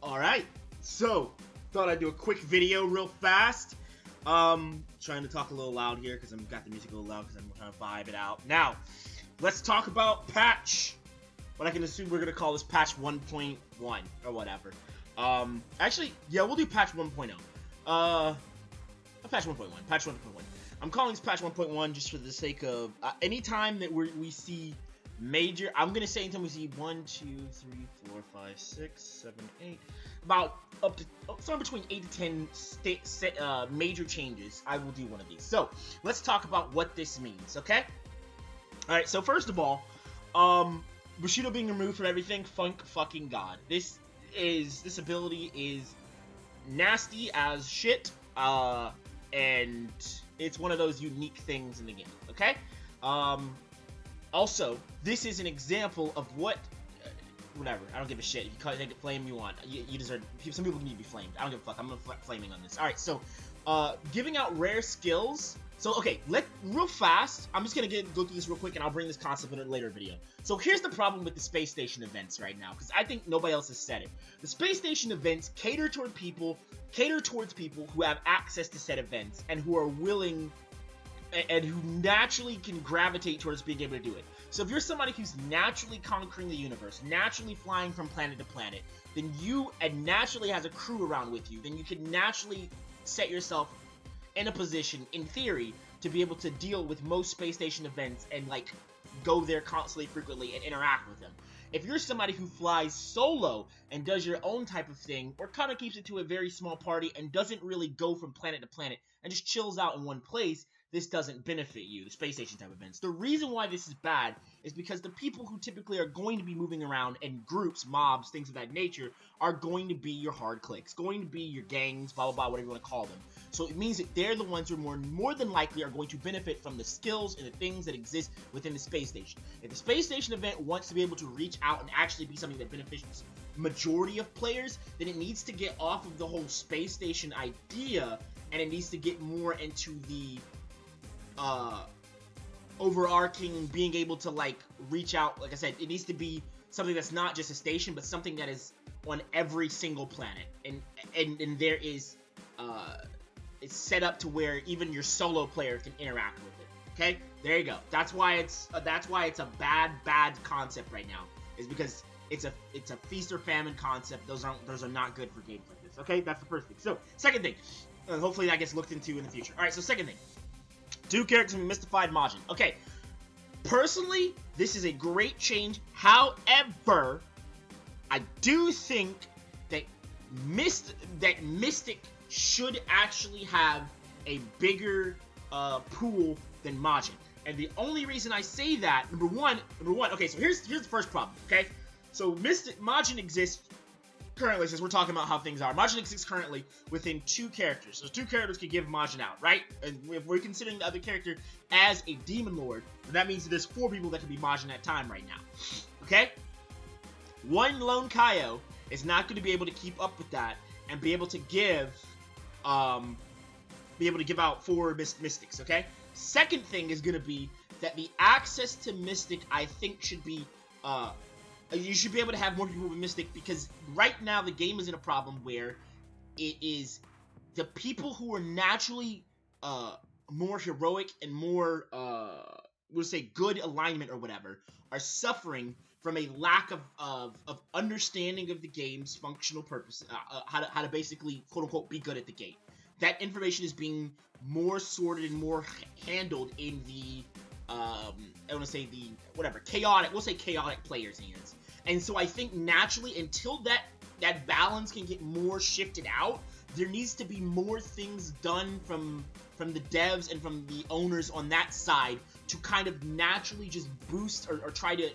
Alright, so thought I'd do a quick video real fast. Trying to talk a little loud here because I've got the music a little loud because I'm trying to vibe it out. Now, let's talk about patch. What I can assume we're going to call this patch 1.1 or whatever. Actually, yeah, we'll do patch 1.0. Patch 1.1. Patch 1.1. I'm calling this patch 1.1 just for the sake of anytime that we see major, I'm gonna say anytime we see 1, 2, 3, 4, 5, 6, 7, 8, about up to somewhere between 8 to 10 major changes, I will do one of these. So let's talk about what this means, okay? All right. So first of all, Bushido being removed from everything, fucking god. This ability is nasty as shit, and it's one of those unique things in the game, okay? Also, this is an example of what, whatever, I don't give a shit. If you take it flame you want, you deserve, some people need to be flamed. I don't give a fuck, I'm flaming on this. Alright, so, giving out rare skills. So, okay, real fast, I'm just gonna go through this real quick and I'll bring this concept in a later video. So here's the problem with the space station events right now, because I think nobody else has said it. The space station events cater towards people who have access to said events and who are willing and who naturally can gravitate towards being able to do it. So if you're somebody who's naturally conquering the universe, naturally flying from planet to planet, then and naturally has a crew around with you, then you can naturally set yourself in a position, in theory, to be able to deal with most space station events and, like, go there constantly, frequently, and interact with them. If you're somebody who flies solo and does your own type of thing, or kind of keeps it to a very small party and doesn't really go from planet to planet and just chills out in one place, this doesn't benefit you, the space station type events. The reason why this is bad is because the people who typically are going to be moving around in groups, mobs, things of that nature, are going to be your hard clicks, going to be your gangs, blah, blah, blah, whatever you want to call them. So it means that they're the ones who are more than likely are going to benefit from the skills and the things that exist within the space station. If the space station event wants to be able to reach out and actually be something that benefits majority of players, then it needs to get off of the whole space station idea, and it needs to get more into the overarching being able to, like, reach out. Like I said, it needs to be something that's not just a station, but something that is on every single planet, and there is it's set up to where even your solo player can interact with it. Okay, there you go. That's why it's a bad concept right now, is because it's a feast or famine concept. Those are not good for games like this. Okay, that's the first thing. So second thing, hopefully that gets looked into in the future. All right, so second thing. 2 characters from Mystified Majin. Okay, personally, this is a great change. However, I do think that Mystic should actually have a bigger pool than Majin. And the only reason I say that, number one, okay, so here's the first problem, okay? So Majin exists currently, since we're talking about how things are, Majin exists currently within 2 characters. So 2 characters can give Majin out, right? And if we're considering the other character as a Demon Lord, that means that there's 4 people that can be Majin at a time right now. Okay? One lone Kaio is not going to be able to keep up with that and be able to give out 4 Mystics, okay? Second thing is going to be that the access to Mystic, I think, should be you should be able to have more people with Mystic, because right now the game is in a problem where it is the people who are naturally more heroic and more we'll say good alignment or whatever are suffering from a lack of understanding of the game's functional purpose, how to basically quote unquote be good at the game. That information is being more sorted and more handled in the I want to say the chaotic, we'll say chaotic players' hands. And so I think naturally, until that balance can get more shifted out, there needs to be more things done from the devs and from the owners on that side to kind of naturally just boost or try to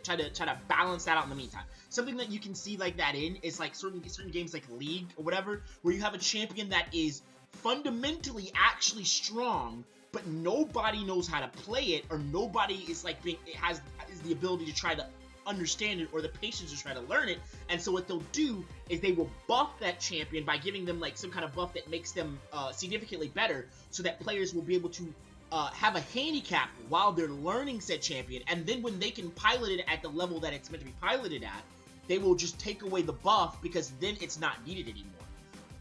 balance that out in the meantime. Something that you can see like that in is like certain games like League or whatever, where you have a champion that is fundamentally actually strong, but nobody knows how to play it, or nobody is like has the ability to try to understand it or the patience to try to learn it. And so what they'll do is they will buff that champion by giving them like some kind of buff that makes them significantly better, so that players will be able to have a handicap while they're learning said champion, and then when they can pilot it at the level that it's meant to be piloted at, they will just take away the buff because then it's not needed anymore.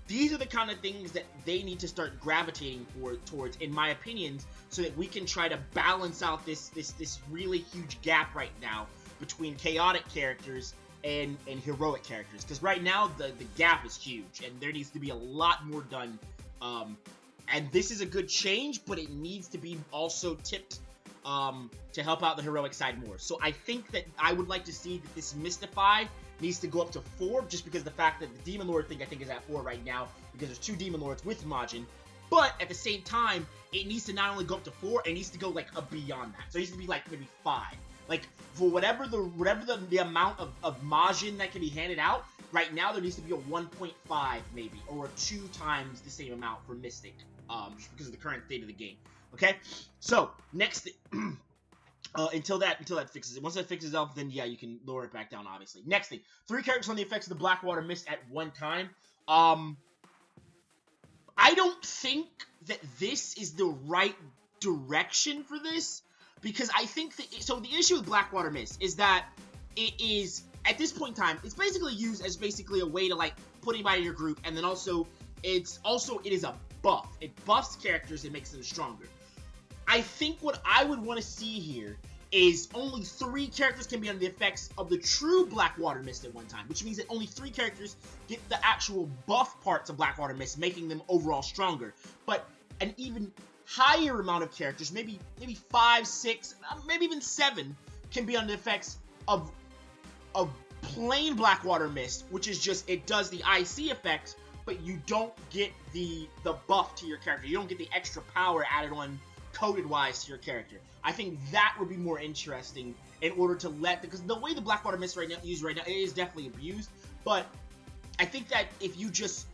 These are the kind of things that they need to start gravitating towards, in my opinions, so that we can try to balance out this really huge gap right now between chaotic characters and heroic characters. Because right now, the gap is huge, and there needs to be a lot more done. And this is a good change, but it needs to be also tipped to help out the heroic side more. So I think that I would like to see that this Mystify needs to go up to 4, just because the fact that the Demon Lord thing I think is at 4 right now, because there's 2 Demon Lords with Majin. But at the same time, it needs to not only go up to 4, it needs to go like a beyond that. So it needs to be like maybe 5. Like for whatever the amount of Majin that can be handed out, right now there needs to be a 1.5 maybe, or 2 times the same amount for Mystic, just because of the current state of the game. Okay, so next. Until that fixes it. Once that fixes itself, then yeah, you can lower it back down, obviously. Next thing, 3 characters on the effects of the Blackwater Mist at one time. I don't think that this is the right direction for this, because I think that, so the issue with Blackwater Mist is that it is, at this point in time, it's basically used as basically a way to, like, put anybody in your group, and then also, it is a buff. It buffs characters and makes them stronger. I think what I would want to see here is only 3 characters can be under the effects of the true Blackwater Mist at one time, which means that only 3 characters get the actual buff parts of Blackwater Mist, making them overall stronger. But an even higher amount of characters, maybe 5, 6, maybe even 7, can be under the effects of plain Blackwater Mist, which is just, it does the IC effect, but you don't get the buff to your character. You don't get the extra power added on coded-wise to your character. I think that would be more interesting in order to let, because the way the Blackwater Mist used right now, it is definitely abused, but I think that if you just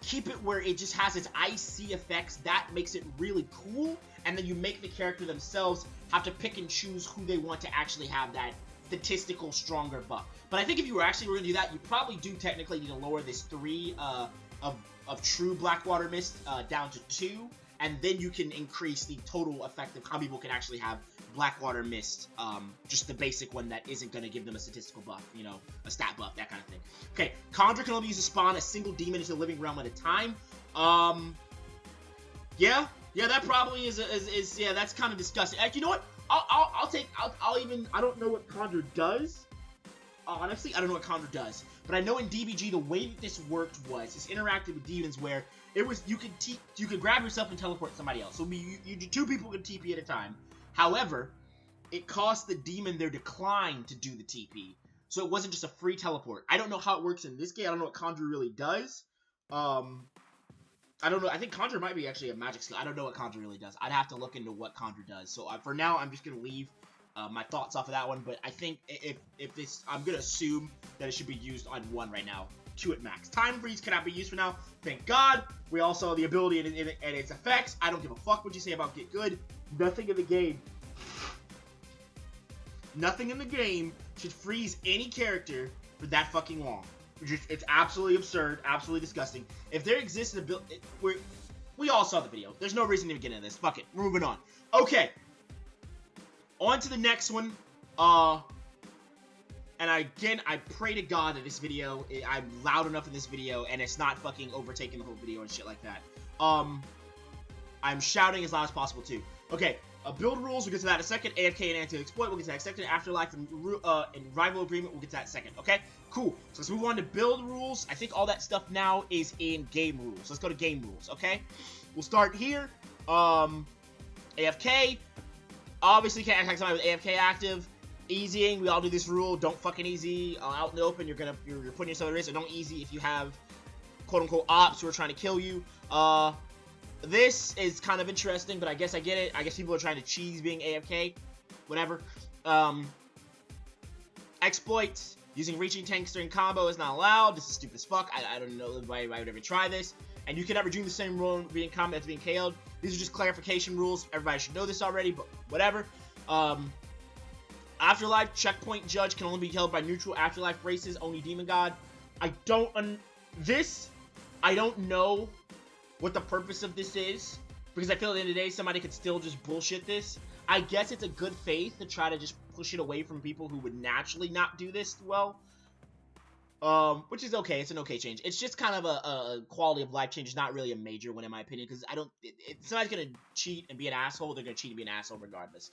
keep it where it just has its IC effects, that makes it really cool, and then you make the character themselves have to pick and choose who they want to actually have that statistical stronger buff. But I think if you were going to do that, you probably do technically need to lower this 3 of true Blackwater Mist down to 2, and then you can increase the total effect of how people can actually have Blackwater Mist, just the basic one that isn't going to give them a statistical buff, you know, a stat buff, that kind of thing. Okay, Condra can only use to spawn a single demon into the living realm at a time. Yeah, that probably is yeah, that's kind of disgusting. You know what? I don't know what Condra does. Honestly, I don't know what Condra does. But I know in DBG, the way that this worked was, it's interactive with demons where it was, you could grab yourself and teleport somebody else. So 2 people could TP at a time. However, it cost the demon their decline to do the TP. So it wasn't just a free teleport. I don't know how it works in this game. I don't know what Condra really does. I don't know. I think Condra might be actually a magic skill. I don't know what Condra really does. I'd have to look into what Condra does. So for now, I'm just going to leave my thoughts off of that one. But I think if this, I'm going to assume that it should be used on 1 right now. 2 at max. Time freeze cannot be used for now. Thank God. We all saw the ability and its effects. I don't give a fuck what you say about Get Good. Nothing in the game should freeze any character for that fucking long. It's absolutely absurd, absolutely disgusting. If there exists an ability, we all saw the video. There's no reason to get into this. Fuck it. We're moving on. Okay. On to the next one. And again, I pray to God that this video, I'm loud enough in this video, and it's not fucking overtaking the whole video and shit like that. I'm shouting as loud as possible, too. Okay, build rules, we'll get to that in a second. AFK and anti-exploit, we'll get to that in a second. Afterlife and rival agreement, we'll get to that in a second. Okay, cool. So let's move on to build rules. I think all that stuff now is in game rules. Let's go to game rules, okay? We'll start here. AFK. Obviously, can't attack somebody with AFK active. Easying, we all do this rule. Don't fucking easy out in the open. You're putting yourself at risk. So don't easy if you have quote unquote ops who are trying to kill you. This is kind of interesting, but I guess I get it. I guess people are trying to cheese being AFK. Whatever. Exploits. Using reaching tanks during combo is not allowed. This is stupid as fuck. I don't know why I would ever try this. And you can never do the same rule being combat as being KO'd. These are just clarification rules. Everybody should know this already, but whatever. Afterlife, checkpoint judge can only be held by neutral afterlife races, only demon god. I don't know what the purpose of this is, because I feel at the end of the day, somebody could still just bullshit this. I guess it's a good faith to try to just push it away from people who would naturally not do this well. Which is okay. It's an okay change. It's just kind of a quality of life change. It's not really a major one in my opinion, because I don't. If somebody's gonna cheat and be an asshole, they're gonna cheat and be an asshole regardless.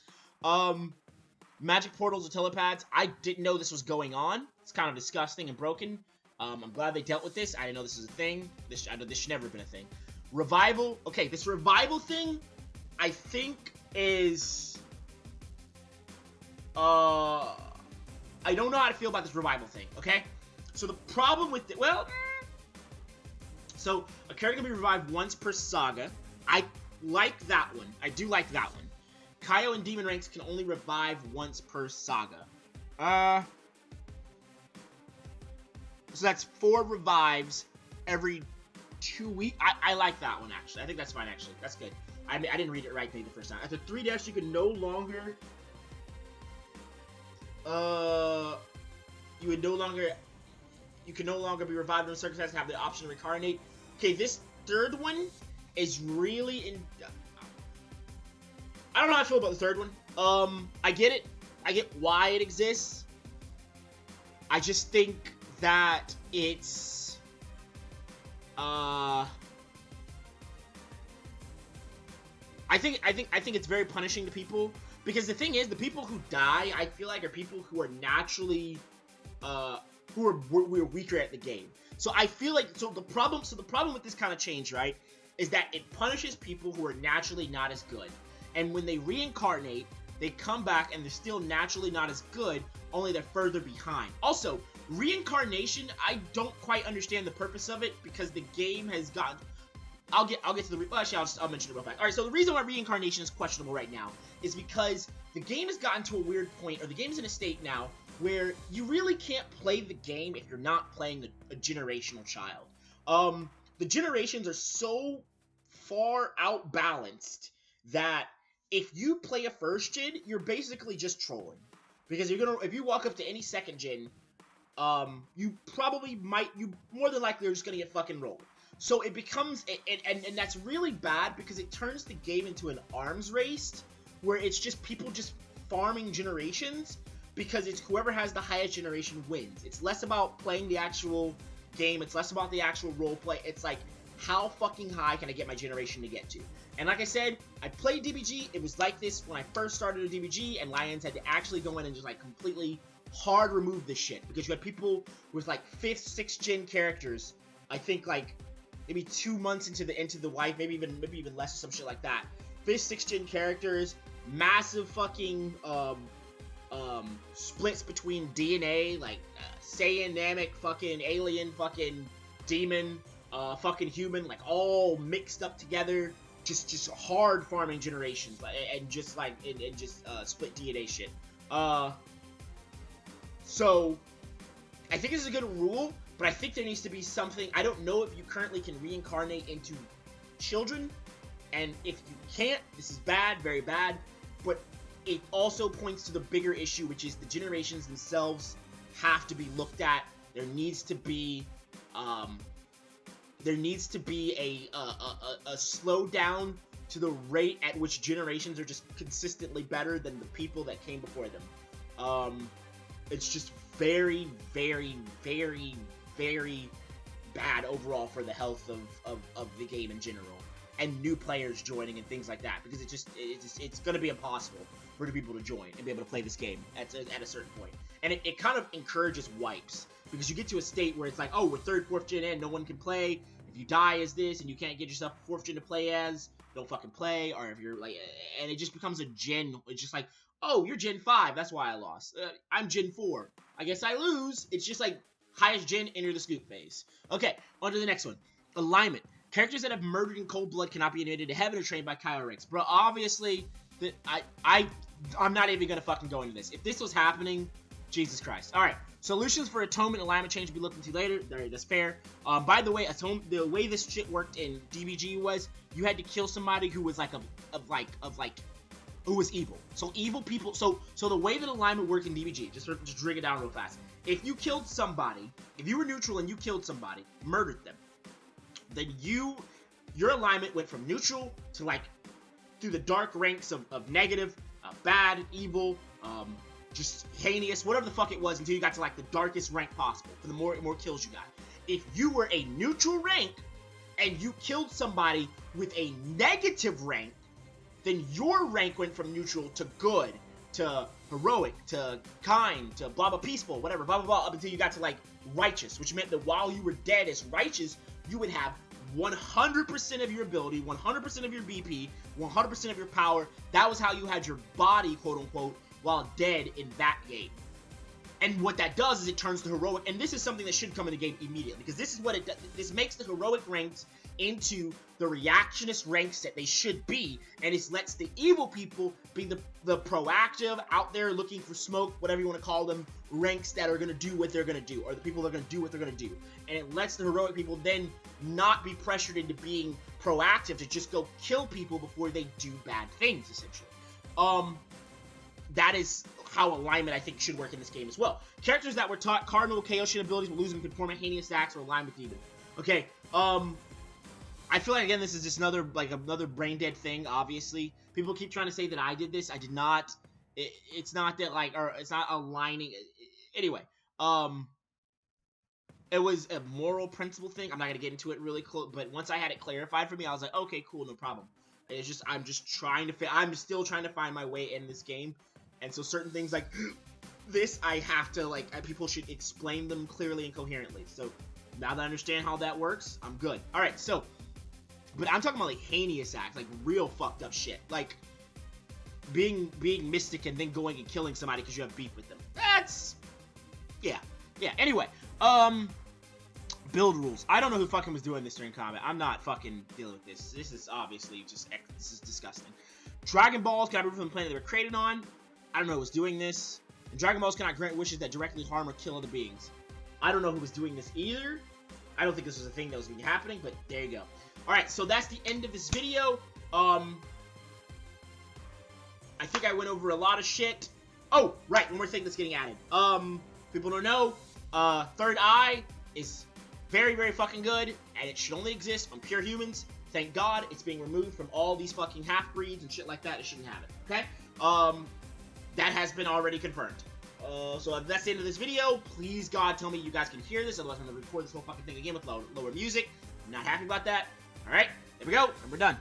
Magic portals and telepads. I didn't know this was going on. It's kind of disgusting and broken. I'm glad they dealt with this. I didn't know this was a thing. I know this should never have been a thing. Revival. Okay, this revival thing, I think is. I don't know how to feel about this revival thing. Okay. So the problem with it, so a character can be revived once per saga. I like that one. I do like that one. Kaio and Demon ranks can only revive once per saga. So that's 4 revives every 2 weeks. I like that one, actually. I think that's fine, actually. That's good. I didn't read it right maybe the first time. After 3 deaths, you can no longer... You can no longer be revived in circumstances and have the option to reincarnate. Okay, this third one is really I don't know how I feel about the third one. I get it. I get why it exists. I just think that it's I think it's very punishing to people, because the thing is, the people who die, I feel like, are people who are naturally we're weaker at the game. So I feel like the problem with this kind of change, right, is that it punishes people who are naturally not as good. And when they reincarnate, they come back and they're still naturally not as good, only they're further behind. Also, reincarnation, I don't quite understand the purpose of it, because the game has gotten... I'll get to the... Well, actually, I'll mention it real fast. Alright, so the reason why reincarnation is questionable right now is because the game has gotten to a weird point, or the game's in a state now where you really can't play the game if you're not playing a generational child. The generations are so far outbalanced that if you play a first gen, you're basically just trolling. Because if you walk up to any second gen, you more than likely are just gonna get fucking rolled. So it becomes, and that's really bad, because it turns the game into an arms race, where it's just people just farming generations, because it's whoever has the highest generation wins. It's less about playing the actual game, it's less about the actual roleplay, it's like, how fucking high can I get my generation to get to? And like I said, I played DBG, it was like this when I first started a DBG, and Lions had to actually go in and just like completely hard remove this shit, because you had people with like 5th, 6th gen characters, I think like maybe 2 months into the wife, maybe even less, or some shit like that. 5th, 6th gen characters, massive fucking splits between DNA, like Saiyan, Namek, fucking alien, fucking demon, fucking human, like all mixed up together, just hard farming generations, and just like and just split DNA shit. So I think this is a good rule, but I think there needs to be something. I don't know if you currently can reincarnate into children, and if you can't, this is bad, very bad, but it also points to the bigger issue, which is the generations themselves have to be looked at. There needs to be a slowdown to the rate at which generations are just consistently better than the people that came before them. It's just very, very, very, very bad overall for the health of the game in general, and new players joining and things like that, because it's going to be impossible for people to join and be able to play this game at a certain point. And it kind of encourages wipes, because you get to a state where it's like, oh, we're 3rd, 4th gen in, no one can play. If you die as this and you can't get yourself a 4th gen to play as, don't fucking play. Or if you're like, and it just becomes a gen, it's just like, oh, you're Gen 5, that's why I lost. I'm Gen 4, I guess I lose. It's just like, highest gen, enter the scoop phase. Okay, on to the next one. Alignment. Characters that have murdered in cold blood cannot be admitted to heaven or trained by Kyrex. Bro, obviously, I'm not even gonna fucking go into this. If this was happening, Jesus Christ. Alright, solutions for atonement and alignment change will be looked into later. That's fair. By the way, the way this shit worked in DBG was, you had to kill somebody who was like, who was evil. So evil people, so the way that alignment worked in DBG, just drink it down real fast. If you killed somebody, if you were neutral and you killed somebody, murdered them, then your alignment went from neutral to like through the dark ranks of negative, bad, evil, just heinous, whatever the fuck it was, until you got to like the darkest rank possible for the more kills you got. If you were a neutral rank and you killed somebody with a negative rank, then your rank went from neutral to good, to heroic, to kind, to blah blah peaceful, whatever, blah blah blah, up until you got to like righteous, which meant that while you were dead as righteous, you would have 100% of your ability, 100% of your BP, 100% of your power. That was how you had your body, quote unquote, while dead in that game. And what that does is it turns the heroic, and this is something that should come in the game immediately, because this is what it does. This makes the heroic ranks into the reactionist ranks that they should be, and it lets the evil people be the proactive, out there looking for smoke, whatever you want to call them, ranks that are going to do what they're going to do, or the people that are going to do what they're going to do. And it lets the heroic people then not be pressured into being proactive to just go kill people before they do bad things, essentially. That is how alignment, I think, should work in this game as well. Characters that were taught cardinal Chaosian abilities will lose and conform to heinous acts or align with evil. Okay, I feel like, again, this is just another brain dead thing, obviously. People keep trying to say that I did this. I did not. It's not that, like, or it's not aligning. Anyway, it was a moral principle thing. I'm not going to get into it really close, but once I had it clarified for me, I was like, okay, cool, no problem. It's just, I'm still trying to find my way in this game. And so certain things like this, I have to, like, people should explain them clearly and coherently. So now that I understand how that works, I'm good. All right, so, but I'm talking about, like, heinous acts, like, real fucked up shit. Like, being mystic and then going and killing somebody because you have beef with them. That's, yeah. Anyway, build rules. I don't know who fucking was doing this during combat. I'm not fucking dealing with this. This is obviously just, this is disgusting. Dragon Balls cannot be removed from the planet they were created on. I don't know who was doing this. And Dragon Balls cannot grant wishes that directly harm or kill other beings. I don't know who was doing this either. I don't think this was a thing that was going to be happening, but there you go. Alright, so that's the end of this video. I think I went over a lot of shit. Oh, right, one more thing that's getting added. People don't know, Third Eye is very, very fucking good, and it should only exist on pure humans. Thank God it's being removed from all these fucking half-breeds and shit like that. It shouldn't have it, okay? That has been already confirmed. So that's the end of this video. Please, God, tell me you guys can hear this. Otherwise, I'm going to record this whole fucking thing again with lower music. I'm not happy about that. All right, there we go, and we're done.